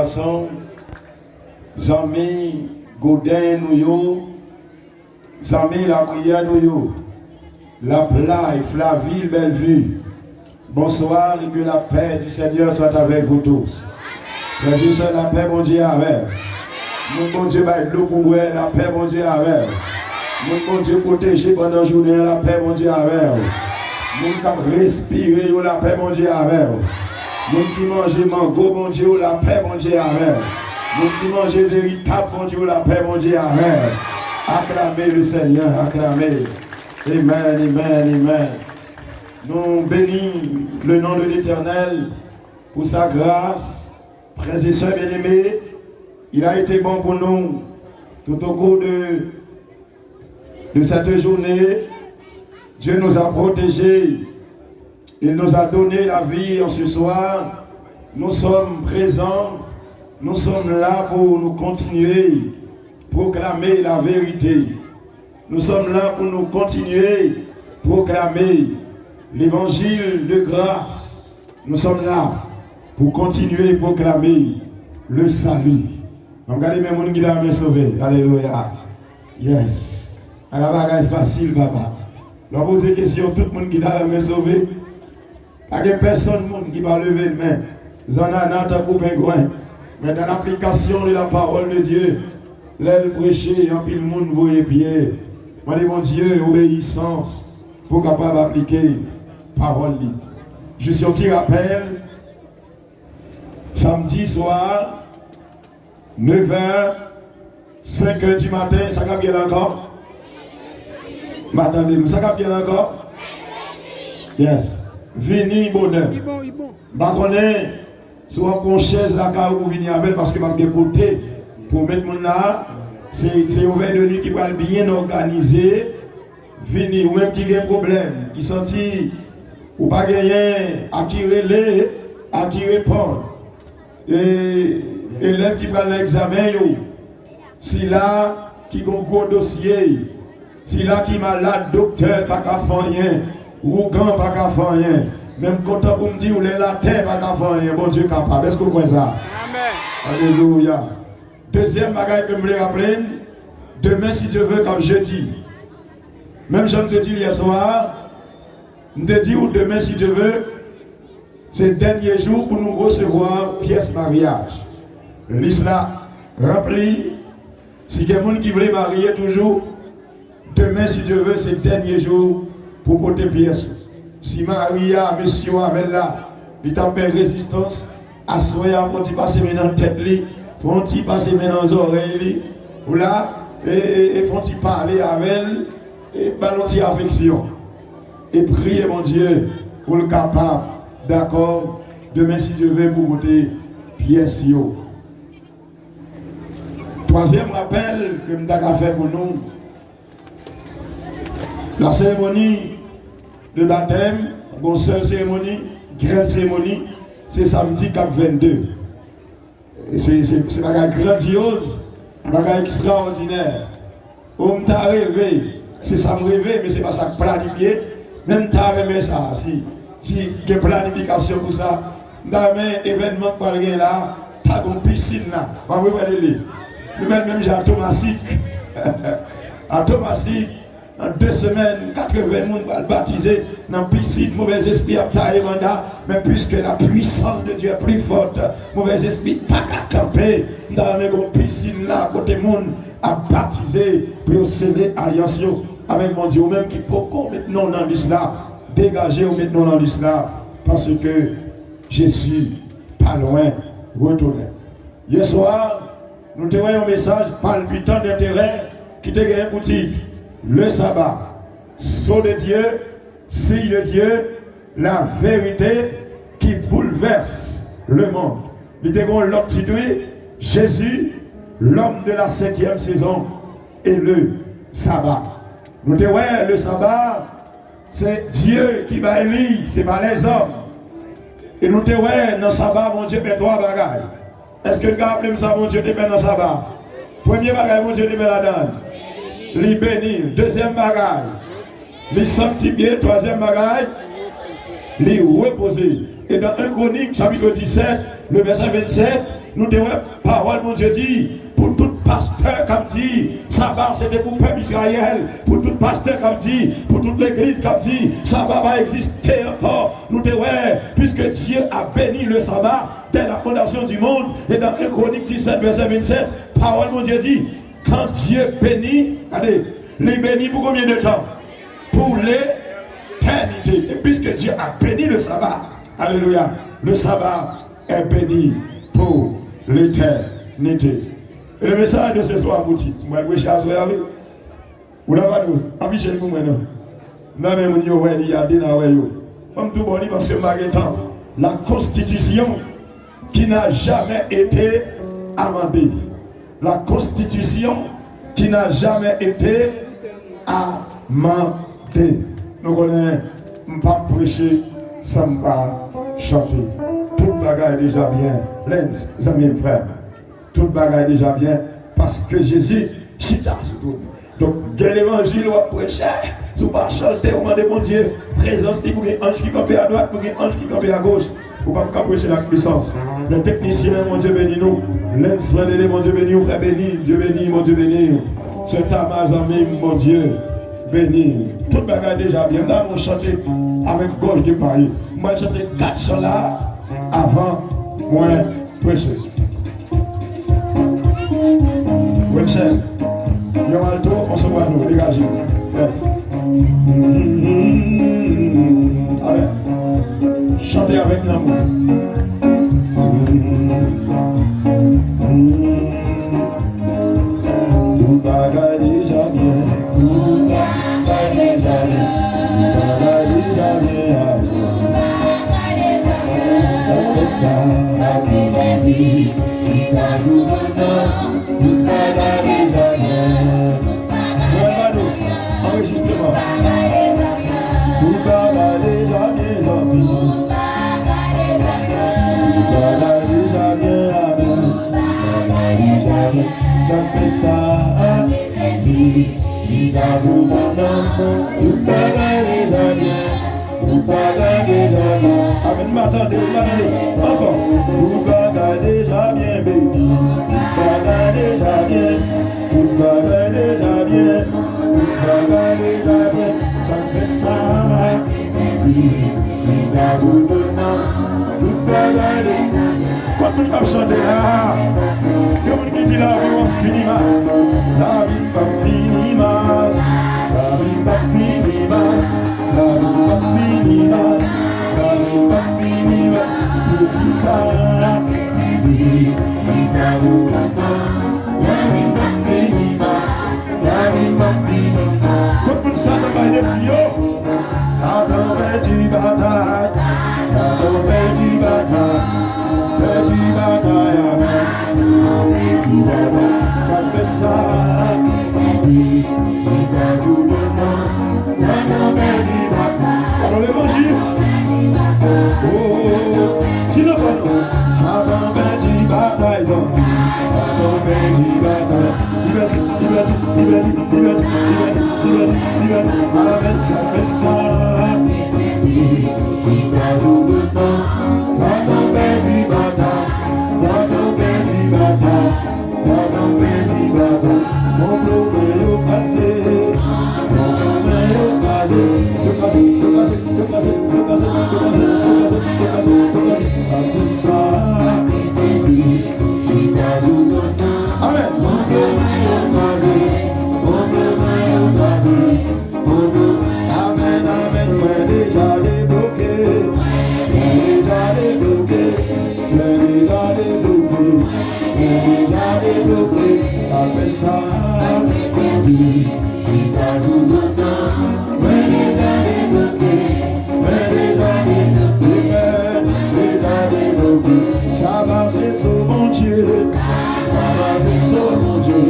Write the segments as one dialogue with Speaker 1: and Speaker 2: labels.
Speaker 1: garçons, amis Godin nous, amis la prière nous, la plage, Flaville, Bellevue. Bonsoir et que la paix du Seigneur soit avec vous tous. Frères et sœurs, la paix, mon Dieu, avec. Mon bon Dieu, la paix, mon Dieu, avec. Mon bon Dieu, protéger pendant la journée, la paix, mon Dieu, avec. Mon cap respirer, la paix, mon Dieu, avec. Mon qui mange mango, mon Dieu, la paix, mon Dieu, avec. Mon qui mange véritable, mon Dieu, la paix, mon Dieu, avec. Acclamez le Seigneur, acclamez. Amen, amen, amen. Nous bénissons le nom de l'Éternel pour sa grâce. Frères et sœurs bien-aimés, il a été bon pour nous tout au cours de cette journée. Dieu nous a protégés. Il nous a donné la vie en ce soir. Nous sommes présents. Nous sommes là pour nous continuer à proclamer la vérité. Nous sommes là pour nous continuer à proclamer l'évangile de grâce. Nous sommes là pour continuer à proclamer le salut. Regardez même mon guide à sauvé. Alléluia. Yes. À la bagaille facile, papa. Lorsque vous posez des questions, tout le monde qui a me sauvé. Il n'y a personne qui va lever les mains. Zanana, ou pingouin. Mais dans l'application de la parole de Dieu, l'aile prêcher, en pile monde voyez pied. Moi, mon Dieu, obéissance pour capable d'appliquer parole. Je suis un petit rappel. Samedi soir, 9h, 5h du matin, ça va bien encore? Madame, ça va bien encore? Yes. Vini bonheur. Baconné, soit qu'on chaise la car ou venir avec parce que je vais côté pour mettre mon là. C'est ouvert de nuit qui va bien organiser. Vini, ou même qui a un problème, qui sentit ou pas gagner, à qui relais, à qui répondre. Et élève qui va l'examen, si là qui a un gros dossier, si là qui est malade, docteur, pas qu'à faire rien, ou grand, pas qu'à faire rien, même quand on me dit, ou les latins, pas qu'à faire rien, bon Dieu capable. Est-ce que vous voyez ça? Amen. Alléluia. Deuxième bagage que je me rappeler, demain, si Dieu veut, comme jeudi, même je te dis hier soir, je te dis, ou demain, si Dieu veut, c'est le dernier jour pour nous recevoir pièce mariage. L'islam rempli. Si il y a des gens qui veulent marier toujours, demain, si Dieu veut, c'est le dernier jour pour porter pièce. Si Maria, monsieur, amène là, il a fait résistance, à soya, pour qu'il passe maintenant dans la tête, pour qu'il passe maintenant dans les oreilles, ou là, et pour qu'il parle avec elle, et ballonner affection. Et prier, mon Dieu, pour le capable, d'accord, demain, si Dieu veut, pour porter pièce. Troisième rappel que nous avons fait pour nous, la cérémonie de baptême, bon, seule cérémonie, grande cérémonie, c'est samedi 22. C'est une bagage grandiose, une bagage extraordinaire. On t'a rêvé, c'est ça me rêver, mais c'est pas ça que planifier. Même t'as rêvé ça, si il y a planification pour ça, dans un événement qu'on a là, t'as une piscine là, on va vous aller. Même j'ai à Thomasik. À Thomasik, en 2 semaines, 80 personnes vont baptiser dans la piscine, mauvais esprit à tailler, mais puisque la puissance de Dieu est plus forte, mauvais esprit pas qu'à camper dans la piscine là, côté monde à baptiser pour sceller alliance avec mon Dieu, ou même qui peut maintenant dans l'islam, dégager ou maintenant dans l'islam, parce que je suis pas loin, retourner. Hier soir, nous te voyons un message palpitant d'intérêt qui te gagne pour titre le sabbat. Sceau de Dieu, signe de Dieu, la vérité qui bouleverse le monde. Il te gagne l'autre titre, Jésus, l'homme de la 5e saison, et le sabbat. Nous te voyons le sabbat, c'est Dieu qui va élire, ce n'est pas les hommes. Et nous te voyons dans le sabbat, mon Dieu, fait 3 bagages. Est-ce que le gars appelle ça, mon Dieu, te met dans le sabbat? Premier bagage, mon Dieu, te met là-dedans. Li bénir. Deuxième bagage, li sanctifier. Troisième bagage, li reposer. Et dans 1 Chronique, chapitre 17, le verset 27, nous devons, parole, mon Dieu dit, pour tout pasteur comme dit, sabbat c'était pour le peuple Israël, pour tout pasteur comme dit, pour toute l'église comme dit, sabbat va exister encore. Nous devons, puisque Dieu a béni le sabbat dès la fondation du monde, et dans 1 Chronique 17, verset 27, parole, mon Dieu dit, quand Dieu bénit, allez, les bénit pour combien de temps? Pour l'éternité. Et puisque Dieu a béni le sabbat, alléluia, le sabbat est béni pour l'éternité. Et le message de ce soir, vous dites, moi, je suis à vous. Vous l'avez vu? Affichez vous maintenant. Non, mais vous avez dit, comme tout bon, parce que la constitution qui n'a jamais été amendée. La constitution qui n'a jamais été amendée. Nous connaissons, pas prêcher, ça ne pas chanter. Toute bagarre est déjà bien. Les amis et frères. Toute bagarre est déjà bien parce que Jésus chita sur tout. Donc, dès l'évangile, on va prêcher. Si vous ne pas chanter, on demande mon Dieu, présence, il y a un ange qui campe à droite, il y a un ange qui campe à gauche. Vous ne pouvez pas prêcher la puissance. Les techniciens, mon Dieu béni nous. Les soins de mon Dieu béni, frère béni, Dieu béni, mon Dieu béni. C'est Tamazami, mon Dieu béni. Toute bagarre est déjà bien. Là, on chante avec gauche de Paris. Moi, je chante 400 là avant moi prêcher. Website, Yomalto, on se voit nous, dégagez. Yes. Allez, chantez avec l'amour. Tout bagaille déjà bien. Tout bagaille déjà bien. Tout bagaille déjà bien. Tout bagaille déjà bien. Ça fait ça. Parce que j'ai dit, si t'as tout le temps. Tout bagaille déjà bien. Tout bagaille déjà bien. Enregistrement. Tout bagaille déjà bien. Tout bagaille déjà bien. Tout bagaille déjà bien. Tout bagaille déjà bien. Tout bagaille déjà bien. Ça fait ça. Si t'as tout le temps. Tout bagaille déjà bien. Tout bagaille déjà bien. Amen, m'attendez, encore. Tout bagaille déjà bien, baby. Tout bagaille déjà bien. Tout bagaille déjà bien. Tout bagaille déjà bien. Ça fait ça. Si t'as tout le temps. Tout bagaille déjà bien. Quand tu vas chanter là, il y a qui dit la vie va finir mal. La vie va finir mal. La vie va finir mal. La vie va finir mal. La vie va finir mal. Pour qui ça? Si t'as tout le temps, la vie va finir mal. La vie va finir mal. Quand tu vas chanter là, quand on fait du bataille, quand on fait du bataille. Ça fait ça. Alors l'évangile. Oh, si nous prenons, ça va faire du bataille. Ça va faire du bataille. Liberté. Amen, ça fait ça. Si t'as tout le temps, ça va faire du bataille. Mon bleu au passé, après ça, amen. Amen, moi déjà débloqué, après ça, si t'as tout le temps, déjà débloqué, ça va, c'est sur mon Dieu, ça va, c'est sur mon Dieu,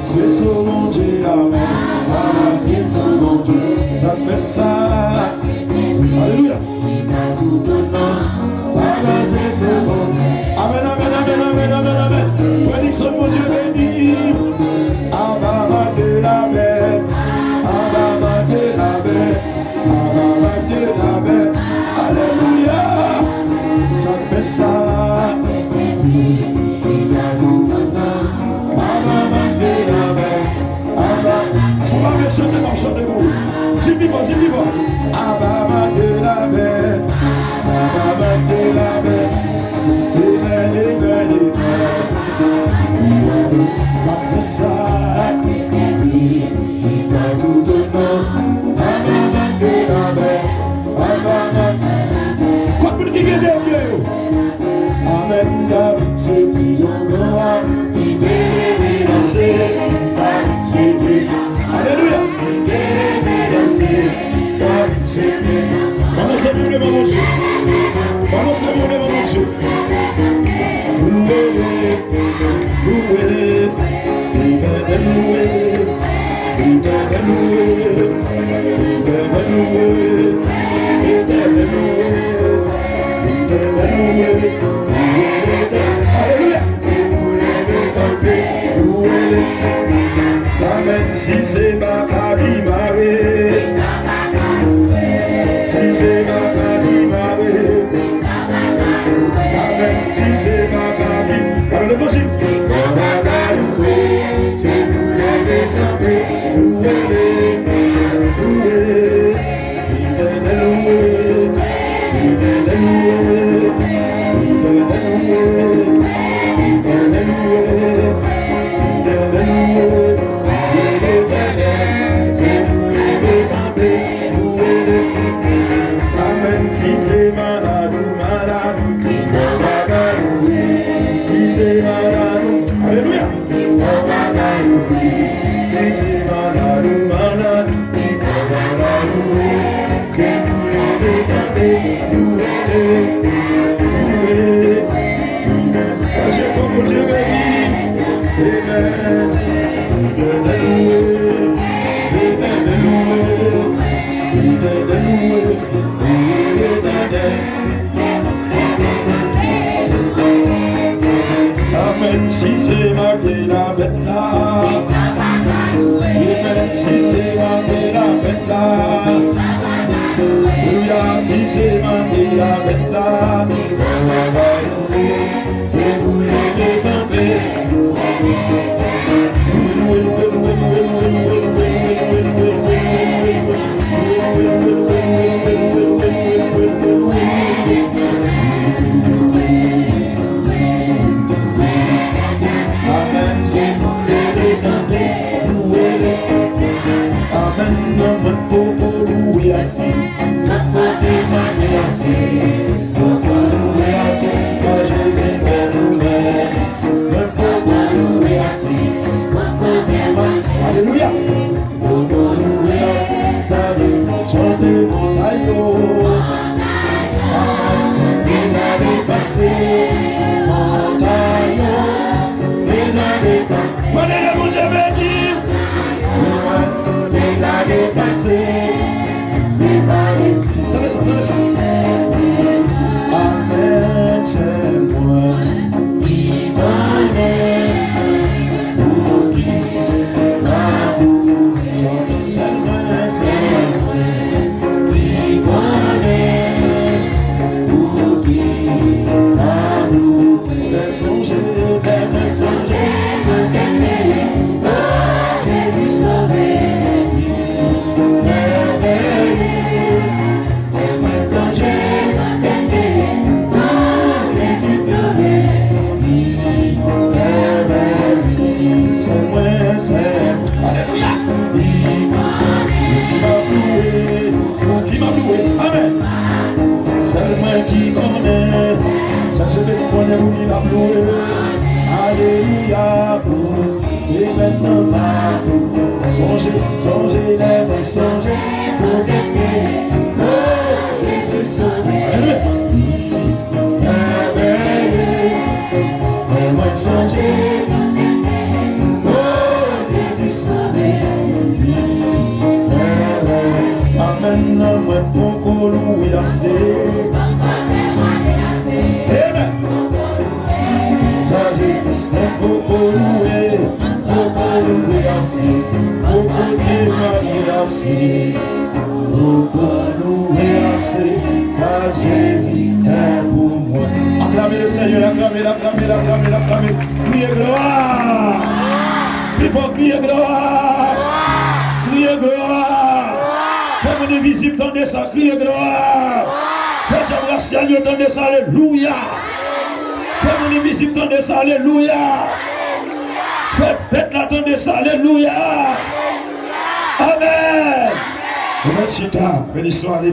Speaker 1: c'est sur mon Dieu, amen, ça va, c'est sur mon Dieu, ça fait ça, alléluia, si t'as tout le temps, ça va, c'est sur mon Dieu, amen, prédiction mon Dieu béni, Ababa de la paix, Ababa de la paix, Ababa de la paix, alléluia, ça fait ça. Alléluia. Amen, si c'est marqué la bête là. Amen, si c'est marqué la bête là. Alléluia, si c'est marqué la bête là. C'est vous les détentez. Alléluia. Chantez mon taillot. Les années passées, mon taillot. Les années passées. Prenez mon Dieu béni. Les années passées. C'est pas les filles. Attendez ça, attendez ça. Amen, c'est moi qui venais. Pour qui l'amour. Chantez seulement, c'est moi qui venais. Pour qui l'amour. Les songer, les songer, les t'aimer. Oh, Jésus sauvé. Qui connaît, ça je vais connaître où il a pleuré. Alléluia, et maintenant pas pour songer, songer, les songer, pour gagner. Oh, Jésus sauvé. Et moi songer, oh, Jésus sauvé. Amen, moi pour louer assez. Ça Jésus est pour moi. Acclamez le Seigneur, acclamez, acclamez, acclamez, acclamez. Criez gloire. Il faut crier gloire. Criez gloire. Comme on est visible, tendez ça, criez gloire. Faites j'embrasse Seigneur, tendez ça, alléluia. Comme on est visible, tendez ça, alléluia. Faites bête, tendez ça, alléluia. Amen. Amen. Chita, béni soit.